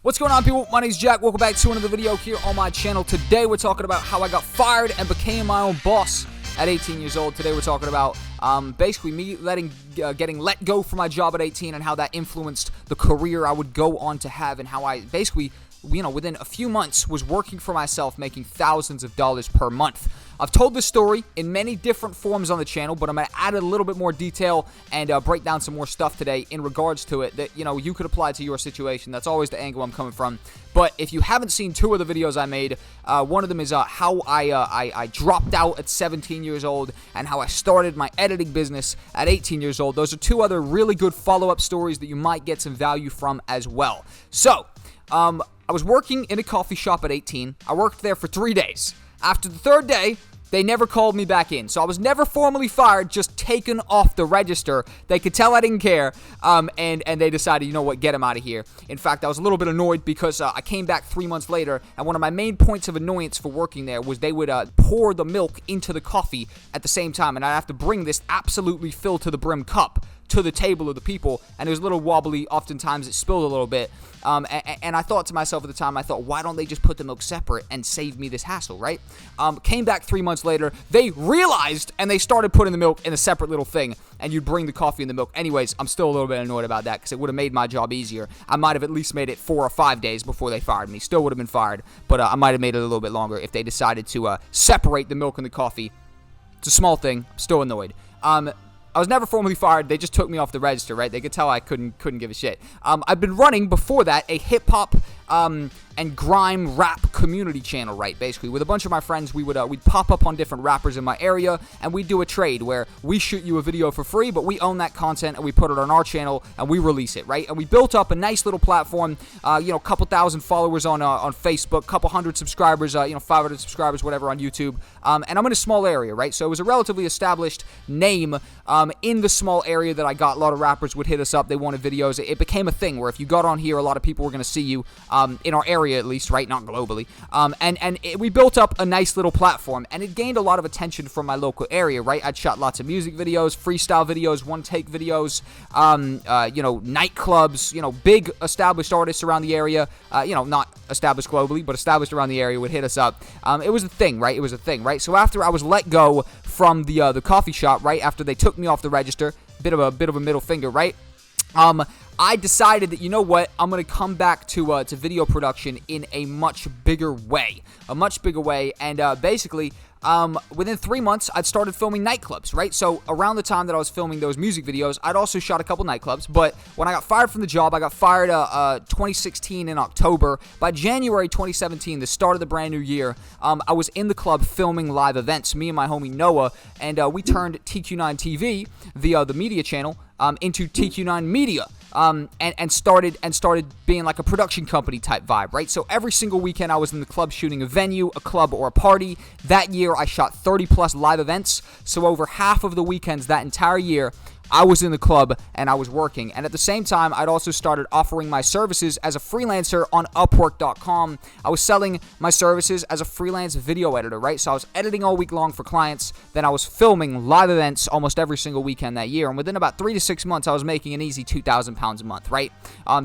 What's going on, people? My name's Jack. Welcome back to another video here on my channel. Today we're talking about how I got fired and became my own boss at 18 years old. Today we're talking about basically me getting let go from my job at 18 and how that influenced the career I would go on to have, and how I basically, within a few months was working for myself, making thousands of dollars per month. I've told this story in many different forms on the channel, but I'm going to add a little bit more detail and break down some more stuff today in regards to it that, you could apply to your situation. That's always the angle I'm coming from. But if you haven't seen two of the videos I made, one of them is how I dropped out at 17 years old and how I started my editing business at 18 years old. Those are two other really good follow-up stories that you might get some value from as well. So, I was working in a coffee shop at 18. I worked there for 3 days. After the third day, they never called me back in. So I was never formally fired, just taken off the register. They could tell I didn't care, and they decided, you know what, get him out of here. In fact, I was a little bit annoyed because I came back 3 months later, and one of my main points of annoyance for working there was they would pour the milk into the coffee at the same time, and I'd have to bring this absolutely filled to the brim cup to the table of the people, and it was a little wobbly. Oftentimes it spilled a little bit, and I thought to myself at the time, why don't they just put the milk separate and save me this hassle, right? Came back 3 months later, they realized, and they started putting the milk in a separate little thing, and you'd bring the coffee and the milk. Anyways, I'm still a little bit annoyed about that, because it would have made my job easier. I might have at least made it 4 or 5 days before they fired me. Still would have been fired, but I might have made it a little bit longer if they decided to separate the milk and the coffee. It's a small thing. I'm still annoyed. I was never formally fired. They just took me off the register, right? They could tell I couldn't give a shit. I've been running before that a hip-hop and grime rap community channel, right? Basically, with a bunch of my friends, we'd pop up on different rappers in my area, and we'd do a trade where we shoot you a video for free, but we own that content and we put it on our channel and we release it, right? And we built up a nice little platform, a couple thousand followers on Facebook, couple hundred subscribers, 500 subscribers, whatever, on YouTube. And I'm in a small area, right? So it was a relatively established name in the small area that I got. A lot of rappers would hit us up. They wanted videos. It became a thing where if you got on here, a lot of people were going to see you. In our area, at least, right? Not globally. We built up a nice little platform, and it gained a lot of attention from my local area, right? I'd shot lots of music videos, freestyle videos, one-take videos, nightclubs, big established artists around the area, not established globally, but established around the area would hit us up. It was a thing, right? It was a thing, right? So after I was let go from the coffee shop, right? After they took me off the register, bit of a middle finger, right? I decided that, you know what, I'm going to come back to video production in a much bigger way. And basically, within 3 months, I'd started filming nightclubs, right? So around the time that I was filming those music videos, I'd also shot a couple nightclubs. But when I got fired from the job, I got fired 2016 in October. By January 2017, the start of the brand new year, I was in the club filming live events. Me and my homie Noah, and we turned TQ9 TV, the media channel, into TQ9 Media. And started being like a production company type vibe, right? So every single weekend I was in the club shooting a venue, a club, or a party. That year I shot 30 plus live events. So over half of the weekends that entire year, I was in the club and I was working. And at the same time, I'd also started offering my services as a freelancer on Upwork.com. I was selling my services as a freelance video editor, right? So I was editing all week long for clients. Then I was filming live events almost every single weekend that year. And within about 3 to 6 months, I was making an easy 2,000 pounds a month, right?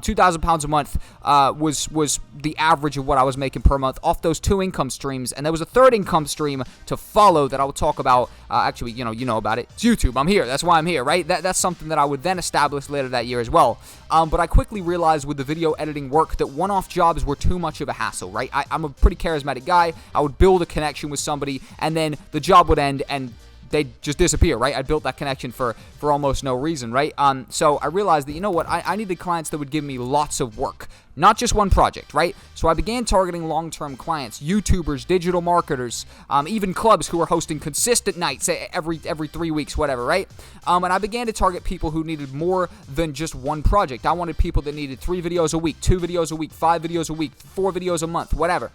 2,000 pounds a month was the average of what I was making per month off those two income streams. And there was a third income stream to follow that I will talk about. Actually, you know about it. It's YouTube. I'm here. That's why I'm here, right? That's something that I would then establish later that year as well. But I quickly realized with the video editing work that one-off jobs were too much of a hassle, right? I'm a pretty charismatic guy. I would build a connection with somebody, and then the job would end, and they'd just disappear, right? I built that connection for almost no reason, right? So I realized that, you know what, I needed clients that would give me lots of work, not just one project, right? So I began targeting long-term clients, YouTubers, digital marketers, even clubs who were hosting consistent nights every 3 weeks, whatever, right? And I began to target people who needed more than just one project. I wanted people that needed 3 videos a week, 2 videos a week, 5 videos a week, 4 videos a month, whatever.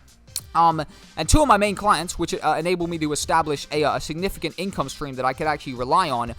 And two of my main clients, which enabled me to establish a significant income stream that I could actually rely on,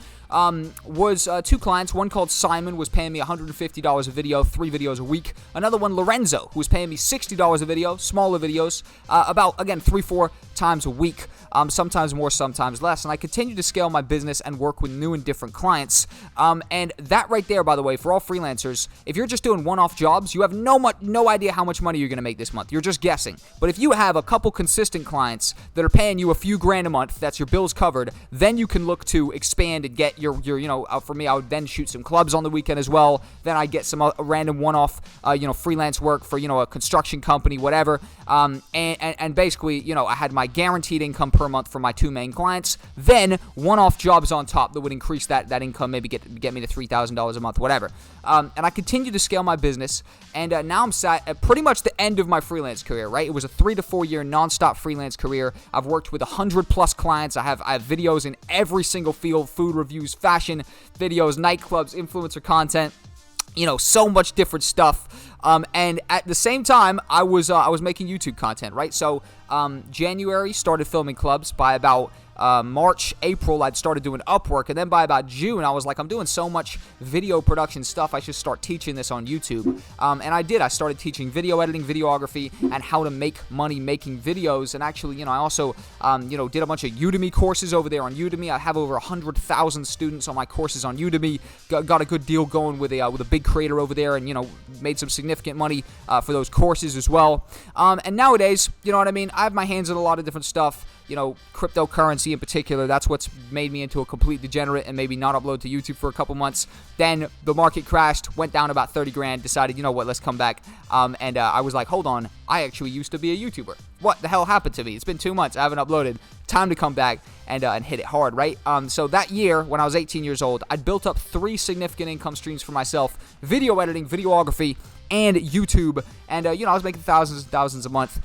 was two clients. One called Simon was paying me $150 a video, 3 videos a week. Another one, Lorenzo, who was paying me $60 a video, smaller videos, about, again, 3-4 times a week. sometimes more, sometimes less. And I continue to scale my business and work with new and different clients. And that right there, by the way, for all freelancers, if you're just doing one-off jobs, you have no idea how much money you're going to make this month. You're just guessing. But if you have a couple consistent clients that are paying you a few grand a month, that's your bills covered, then you can look to expand and get your for me, I would then shoot some clubs on the weekend as well. Then I get some random one-off, freelance work for, a construction company, whatever. And basically, I had my guaranteed income per month for my two main clients. Then one-off jobs on top that would increase that income, maybe get me to $3,000 a month, whatever. And I continue to scale my business. And now I'm sat at pretty much the end of my freelance career, right? It was a 3 to 4 year nonstop freelance career. I've worked with 100+ clients. I have videos in every single field: food reviews, fashion videos, nightclubs, influencer content. So much different stuff. And at the same time, I was making YouTube content, right? So January, started filming clubs. By about March, April, I'd started doing Upwork. And then by about June, I was like, I'm doing so much video production stuff, I should start teaching this on YouTube. And I did. I started teaching video editing, videography, and how to make money making videos. And actually, I also, did a bunch of Udemy courses over there on Udemy. I have over 100,000 students on my courses on Udemy. Got a good deal going with a big creator over there, and, made some significant money for those courses as well. And nowadays, I have my hands in a lot of different stuff. Cryptocurrency in particular, that's what's made me into a complete degenerate and maybe not upload to YouTube for a couple months. Then the market crashed, went down about 30 grand, decided, let's come back. And I was like, hold on, I actually used to be a YouTuber. What the hell happened to me? It's been 2 months, I haven't uploaded. Time to come back and hit it hard, right? So that year, when I was 18 years old, I'd built up 3 significant income streams for myself: video editing, videography, and YouTube. And, I was making thousands and thousands a month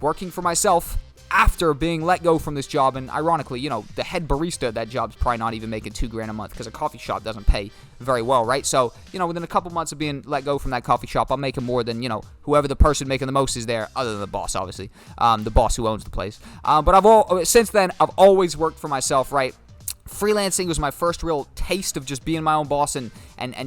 working for myself after being let go from this job. And ironically, the head barista at that job's probably not even making $2 grand a month, because a coffee shop doesn't pay very well, right? So, within a couple months of being let go from that coffee shop, I'm making more than, whoever the person making the most is there, other than the boss, obviously, the boss who owns the place. But since then, I've always worked for myself, right? Freelancing was my first real taste of just being my own boss and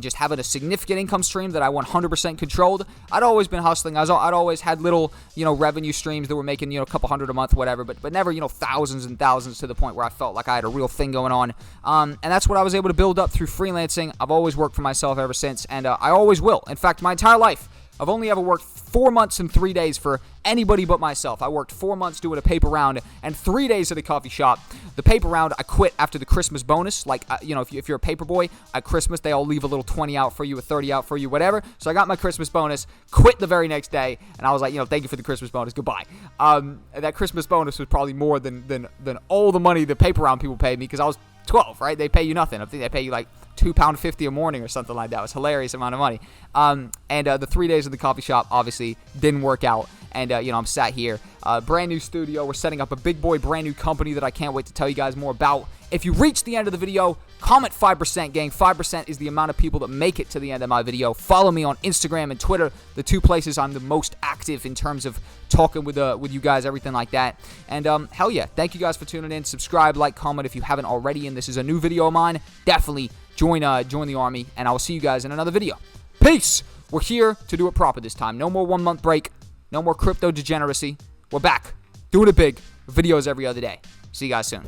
just having a significant income stream that I 100% controlled. I'd always been hustling. I'd always had little, revenue streams that were making, a couple hundred a month, whatever, but never, thousands and thousands, to the point where I felt like I had a real thing going on. And that's what I was able to build up through freelancing. I've always worked for myself ever since, and I always will. In fact, my entire life, I've only ever worked 4 months and 3 days for anybody but myself. I worked 4 months doing a paper round and 3 days at a coffee shop. The paper round, I quit after the Christmas bonus. Like, if you're a paper boy, at Christmas, they all leave a little 20 out for you, a 30 out for you, whatever. So I got my Christmas bonus, quit the very next day, and I was like, thank you for the Christmas bonus, goodbye. That Christmas bonus was probably more than all the money the paper round people paid me, because I was 12, right? They pay you nothing. I think they pay you like £2.50 a morning or something like that. It was a hilarious amount of money. And the 3 days of the coffee shop obviously didn't work out. And, I'm sat here, brand new studio. We're setting up a big boy brand new company that I can't wait to tell you guys more about. If you reach the end of the video, comment 5%, gang. 5% is the amount of people that make it to the end of my video. Follow me on Instagram and Twitter, the 2 places I'm the most active in terms of talking with you guys, everything like that. And hell yeah, thank you guys for tuning in. Subscribe, like, comment if you haven't already. And this is a new video of mine. Definitely join the army, and I will see you guys in another video. Peace. We're here to do it proper this time. No more 1 month break. No more crypto degeneracy. We're back, doing it big. Videos every other day. See you guys soon.